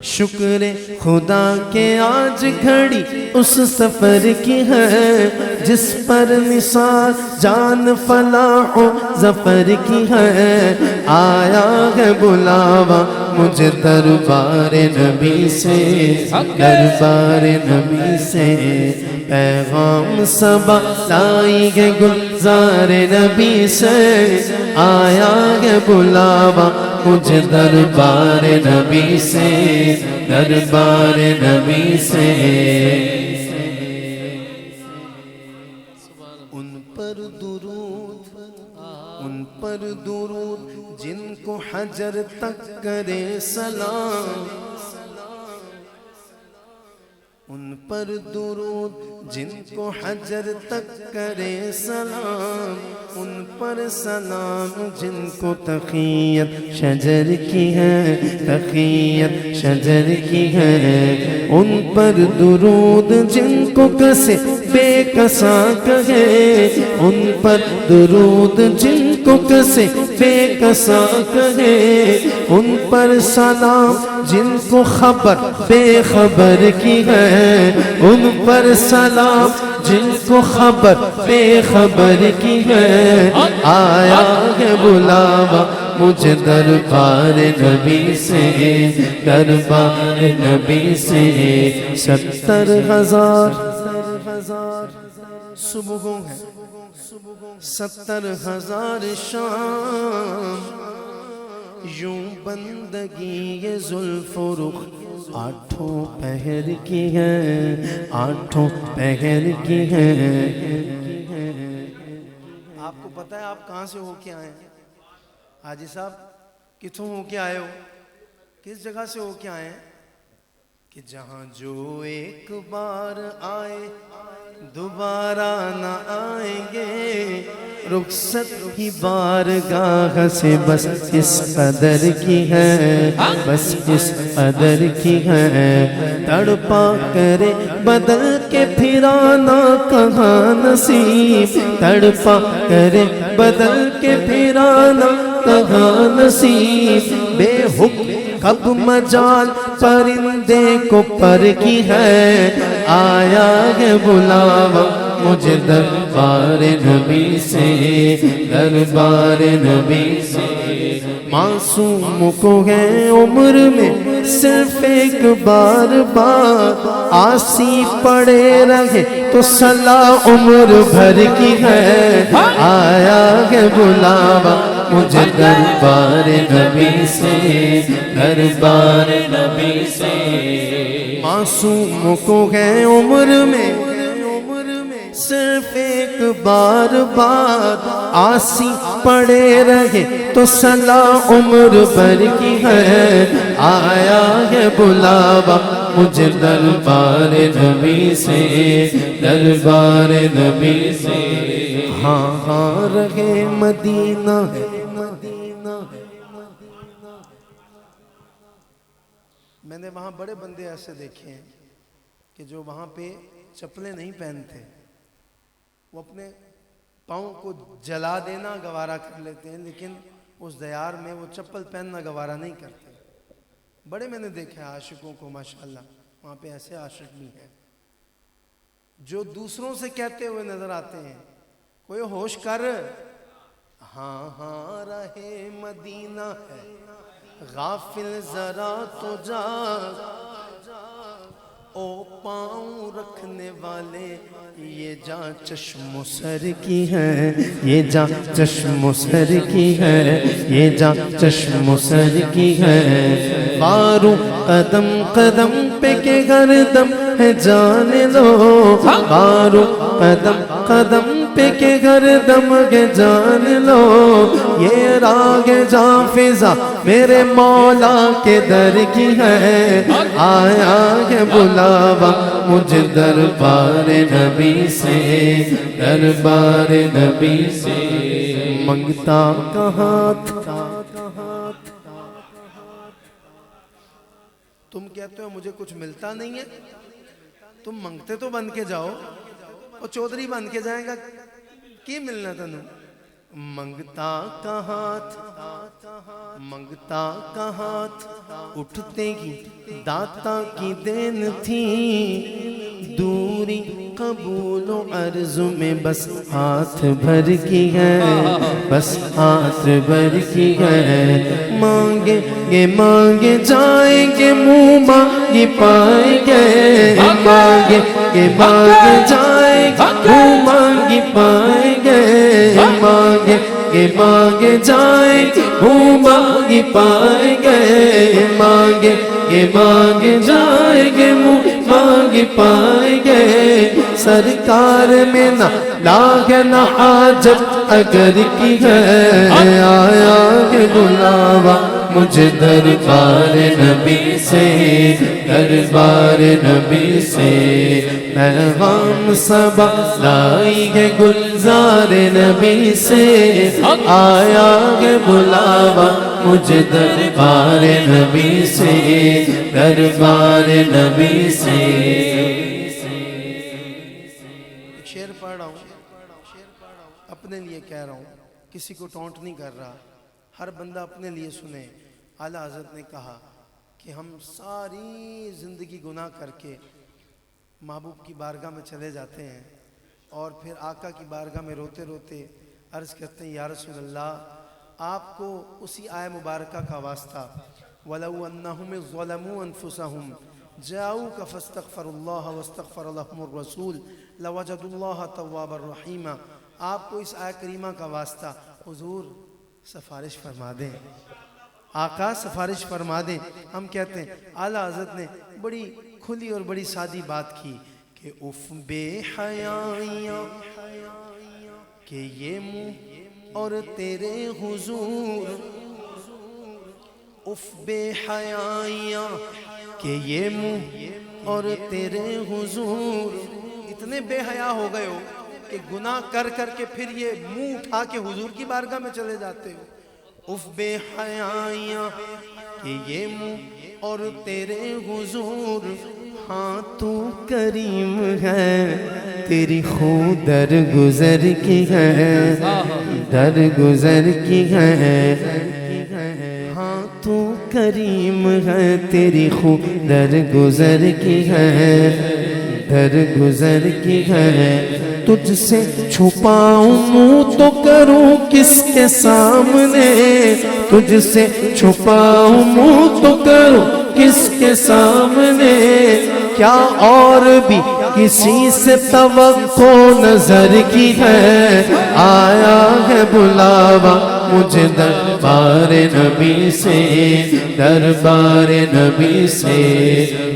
شکر خدا کہ آج گھڑی اس سفر کی ہے جس پر نثار جان فلاح و ظفر کی ہے۔ آیا ہے بلاوا مجھے دربار نبی سے، دربار نبی سے پیغام صبا لائی ہے گلزار نبی سے۔ آیا ہے بلاوا مجھے دربار نبی سے، دربار نبی سے۔ ان پر درود، ان پر درود جن کو حجر تک کرے سلام، ان پر درود جن کو حجر تک کرے سلام، ان پر سلام جن کو تقیت شجر کی ہے، تقیت شجر کی ہے۔ ان پر درود جن کو کسے بے کسا کہے، ان پر درود جن کو کسے بے کسا کہے۔ ان پر سلام جن کو خبر بے خبر کی ہے، ان پر سلام جن کو خبر بے خبر کی ہے۔ آیا ہے بلاوا مجھے دربار نبی سے، دربار نبی سے۔ 70,000 صبحوں ہیں، 70,000 شام، یوں بندگی یہ زلف و رخ آٹھوں پہر کی ہے، آٹھوں پہر کی ہے۔ آپ کو پتہ ہے آپ کہاں سے ہو کے آئے ہیں؟ حاجی صاحب کتوں ہو کے آئے ہو؟ کس جگہ سے ہو کے آئے ہیں؟ کہ جہاں جو ایک بار آئے دوبارہ نہ آئیں گے، رخصت کی بارگاہ سے بس اس قدر کی ہے، بس اس قدر کی ہے۔ تڑپا کرے بدل کے پھرانا کہاں نصیب، تڑپا کرے بدل کے پھرانا کہاں نصیب۔ بے حکم کب مجال پرندے کو پر کی ہے۔ آیا ہے بلاوا مجھے دربار نبی سے، دربار نبی سے۔ معصوم کو ہے عمر میں صرف ایک بار بات، آسی پڑے رہے تو صلاح عمر بھر کی ہے۔ آیا ہے بلاوا مجھے دربار نبی سے، دربار نبی سے۔ معصوم کو ہے عمر میں صرف ایک بار بات، آسی پڑے رہے تو صلاح عمر بھر کی ہے۔ آیا ہے بلاوا مجھے دربار نبی سے، دربار نبی سے۔ ہاں ہاں رہے مدینہ ہے، میں نے وہاں بڑے بندے ایسے دیکھے ہیں کہ جو وہاں پہ چپلیں نہیں پہنتے، وہ اپنے پاؤں کو جلا دینا گوارا کر لیتے ہیں، لیکن اس دیار میں وہ چپل پہننا گوارا نہیں کرتے۔ بڑے میں نے دیکھا عاشقوں کو ماشاءاللہ، وہاں پہ ایسے عاشق بھی ہیں جو دوسروں سے کہتے ہوئے نظر آتے ہیں، کوئی ہوش کر، ہاں ہاں رہے مدینہ ہے، غافل ذرا تو جاگ، او پاؤں رکھنے والے یہ جاں چشم و سر کی ہے، یہ جاں چشم و سر کی ہے، یہ جاں چشم و سر کی ہے۔ بارو قدم قدم پہ کہ ہر دم ہے جان لو، بارو قدم قدم پہ کہ ہر دم ہے جان لو۔ یہ راگ جاں فضا میرے مولا کے در کی ہے۔ آیا ہے بلاوا مجھے دربار نبی سے، دربار نبی سے۔ منگتا کہاں تھا، تم کہتے ہو مجھے کچھ ملتا نہیں ہے، تم منگتے تو بن کے جاؤ، اور چودھری بن کے جائیں گا کی ملنا تنوں۔ منگتا کہاں تھا منگتا کا ہاتھ اٹھتے ہی داتا کی دین تھی، دوری قبول و عرض میں بس ہاتھ بھر کی ہے، بس ہاتھ بھر کی ہے۔ مانگے گے مانگے جائیں گے، منہ مانگی پائیں گے، مانگے گے مانگے جائیں گے، منہ مانگی پائیں گے، مانگے گے مانگے جائیں گے، منہ مانگی پائیں گے، مانگے گے مانگے جائیں گے، منہ مانگی پائیں گے۔ سرکار میں نہ لاگ نہ حاجت اگر کی ہے، آیا کہ بلاوا مجھے دربار نبی سے، دربار نبی سے۔ پیغام صبا لائی ہے گلزار نبی سے، آیا کہ بلاوا مجھے دربار نبی سے، دربار نبی سے۔ شعر پڑھ رہا ہوں، اپنے لیے کہہ رہا ہوں، کسی کو ٹونٹ نہیں کر رہا، ہر بندہ اپنے لیے سنے۔ اعلیٰ حضرت نے کہا کہ ہم ساری زندگی گناہ کر کے محبوب کی بارگاہ میں چلے جاتے ہیں، اور پھر آقا کی بارگاہ میں روتے روتے عرض کرتے ہیں، یا رسول اللہ آپ کو اسی آیہ مبارکہ کا واسطہ، وَلَوْ أَنَّهُمْ ظَلَمُوا أَنفُسَهُمْ جَاءُوكَ فَاسْتَغْفَرُوا اللَّهَ وَاسْتَغْفَرَ لَهُمُ الرَّسُولُ لَوَجَدُوا اللَّهَ تَوَّابًا رَحِيمًا۔ آپ کو اس آیہ کریمہ کا واسطہ حضور سفارش فرما دیں، آقا سفارش فرما دیں۔ ہم کہتے ہیں اعلیٰ حضرت نے بڑی کھلی اور بڑی سادی بات کی کہ اف بے حیائیاں کہ یہ منہ اور تیرے حضور، اف بے حیائیاں کہ یہ منہ اور تیرے حضور۔ اتنے بے حیا ہو گئے ہو کہ گناہ کر کر کے پھر یہ منہ اٹھا کے حضور کی بارگاہ میں چلے جاتے ہو۔ اف بے حیائیاں کہ یہ منہ اور تیرے حضور، ہاں تو کریم ہے تیری خود در گزر کی ہے، در گزر کی ہے، ہاں تو کریم ہے تیری خود در گزر کی ہے، در گزر کی ہے۔ تجھ سے چھپاؤں منہ تو کروں کس کے سامنے، تجھ سے چھپاؤں منہ تو کروں کس کے سامنے، کیا اور بھی کسی سے توقع نظر کی ہے، آیا ہے بلاوا مجھے دربار نبی سے، دربار نبی سے۔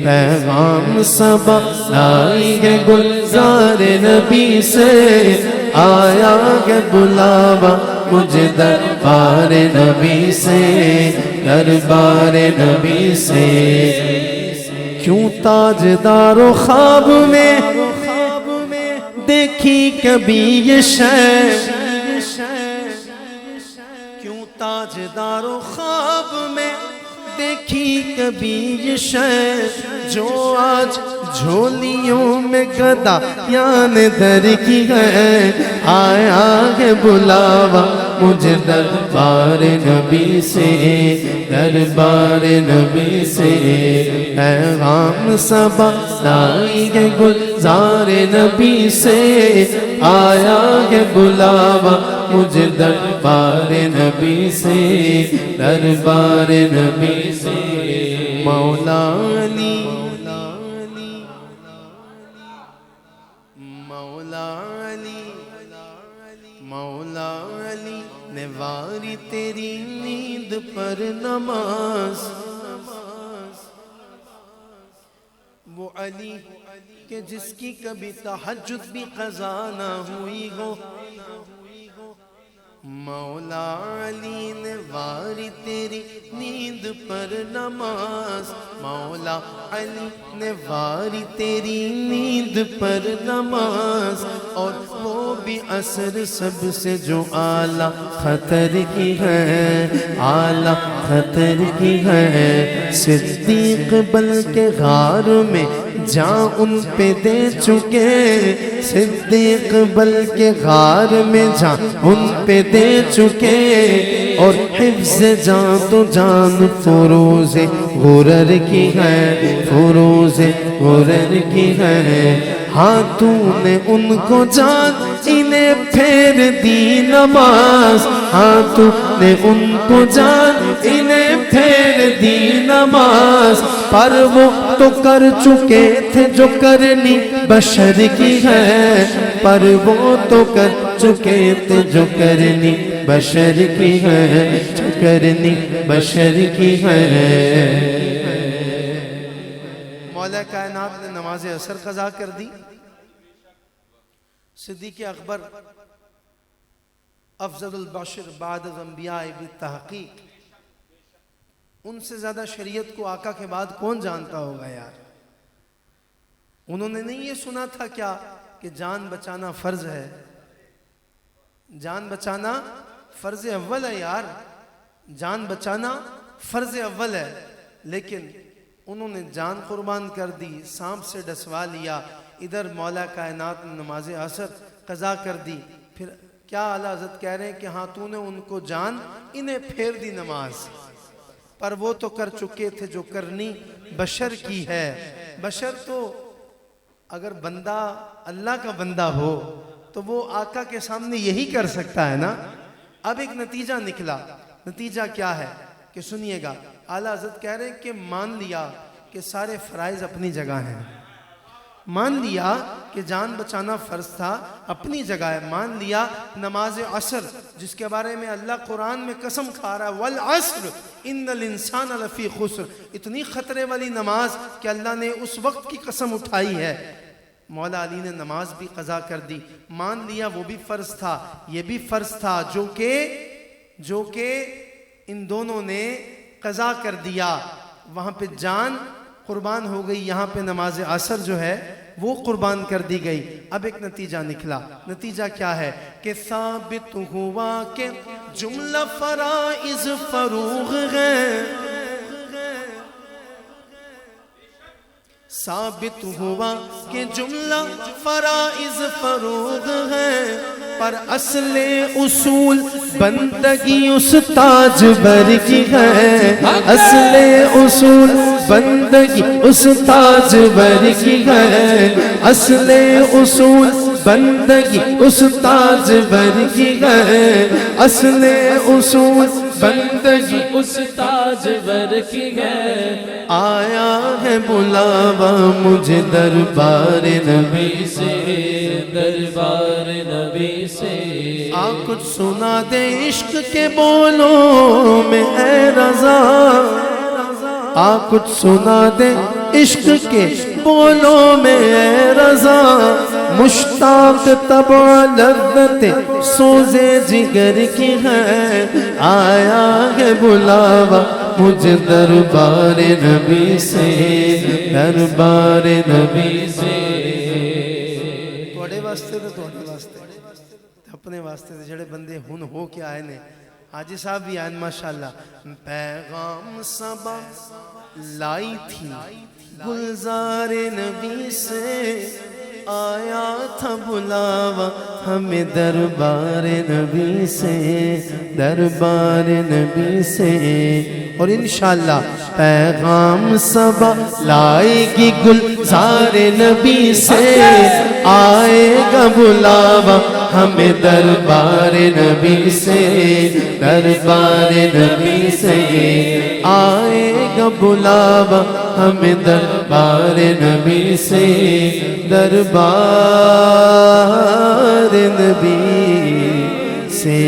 پیغام صبا لائی ہے گلزار نبی سے، آیا ہے بلاوا مجھے دربار نبی سے، دربار نبی سے۔ کیوں تاجدار و خواب میں دیکھی کبھی یہ شے، کیوں تاجدار و خواب میں دیکھی کبھی یہ شے، جو آج جھولیوں میں گدا یان در کی ہے، آیا ہے بلاوا مجھے دربار نبی سے، دربار نبی سے۔ پیغام صبا لائی ہے گلزار نبی سے، آیا ہے بلاوا مجھے دربار نبی سے، دربار نبی سے۔ مولا علی، مولا علی، مولا علی نے واری تیری نیند پر نماز، وہ علی کہ جس کی کبھی تہجد بھی قضا نہ ہوئی ہو، مولا علی نے واری تیری نیند پر نماز، مولا علی نے واری تیری نیند پر نماز، اور وہ بھی عصر سب سے جو اعلیٰ خطر کی ہے، اعلیٰ خطر کی ہے۔ صدیق بلکہ غار میں جاں ان پہ دے چکے، صدیق بلکہ غار میں جاں ان پہ دے چکے، اور حفظ جان تو جان فروز غرر کی ہے، فروز غرر کی ہے۔ ہاں تو نے ان کو جان انہیں پھیر دی نماز، ہاں تو نے ان کو جان انہیں پھیر دی نماز، پر وہ تو کر چکے تھے جو کرنی بشر کی ہے، پر وہ تو کر چکے تھے جو کرنی بشر کی ہے، جو کرنی بشر کی ہے۔ مولا کائنات نے نماز عصر قضا کر دی۔ صدیق اکبر افضل البشر بعد الانبیاء بالتحقیق، ان سے زیادہ شریعت کو آقا کے بعد کون جانتا ہوگا یار؟ انہوں نے نہیں یہ سنا تھا کیا کہ جان بچانا فرض ہے؟ جان بچانا فرض اول ہے یار، جان بچانا فرض اول ہے، لیکن انہوں نے جان قربان کر دی، سانپ سے ڈسوا لیا، ادھر مولا کائنات نے نماز عصر قضا کر دی۔ پھر کیا اعلیٰ حضرت کہہ رہے ہیں کہ ہاں تو نے ان کو جان انہیں پھیر دی نماز، پر وہ تو کر چکے تھے جو کرنی بشر کی ہے۔ بشر تو اگر بندہ اللہ کا بندہ ہو تو وہ آقا کے سامنے یہی کر سکتا ہے نا۔ اب ایک نتیجہ نکلا، نتیجہ کیا ہے کہ سنیے گا۔ اعلیٰ حضرت کہہ رہے ہیں کہ مان لیا کہ سارے فرائض اپنی جگہ ہیں، مان لیا کہ جان بچانا فرض تھا اپنی جگہ ہے، مان لیا نماز عصر جس کے بارے میں اللہ قرآن میں قسم کھا رہا ہے والعصر ان الانسان لفی خسر، اتنی خطرے والی نماز کہ اللہ نے اس وقت کی قسم اٹھائی ہے۔ مولا علی نے نماز بھی قضا کر دی، مان لیا وہ بھی فرض تھا یہ بھی فرض تھا، جو کہ ان دونوں نے قضا کر دیا۔ وہاں پہ جان قربان ہو گئی، یہاں پہ نماز عصر جو ہے وہ قربان کر دی گئی۔ اب ایک نتیجہ نکلا، نتیجہ کیا ہے کہ ثابت ہوا کہ جملہ فرائض فروغ ہیں، ثابت ہوا کہ جملہ فرائض فروغ ہیں، پر اصل اصول بندگی اس تاج بر کی ہے، اصل اصول بندگی اس تاج بر کی ہے، اصل اصول بندگی اس تاج بر کی ہے، اصل اصول بندگی اس تاج بر کی ہے۔ آیا ہے بلاوا مجھے دربار نبی سے، دربار نبی سے آ کچھ سنا دے عشق کے بولوں میں اے رضا، آ کچھ سنا دے عشق کے بولوں میں اے رضا، مشتاق طبع لذت سوزے جگر کی ہے، آیا ہے بلاوا مجھے دربار نبی سے، دربار نبی سے۔ توڑے واسطے تو توڑے واسطے اپنے واسطے جڑے بندے ہن ہو کے آئے نے، حاجی صاحب بھی آئے ماشاءاللہ۔ پیغام صبا لائی تھی گلزار نبی سے، آیا تھا بلاوا ہمیں دربار نبی سے، دربار نبی سے۔ اور انشاءاللہ پیغام صبا لائے گی گلزار نبی سے، آئے گا بلاوا ہمیں دربار نبی سے، دربار نبی سے، آئے گا بلاوا ہمیں دربار نبی سے، دربار نبی سے۔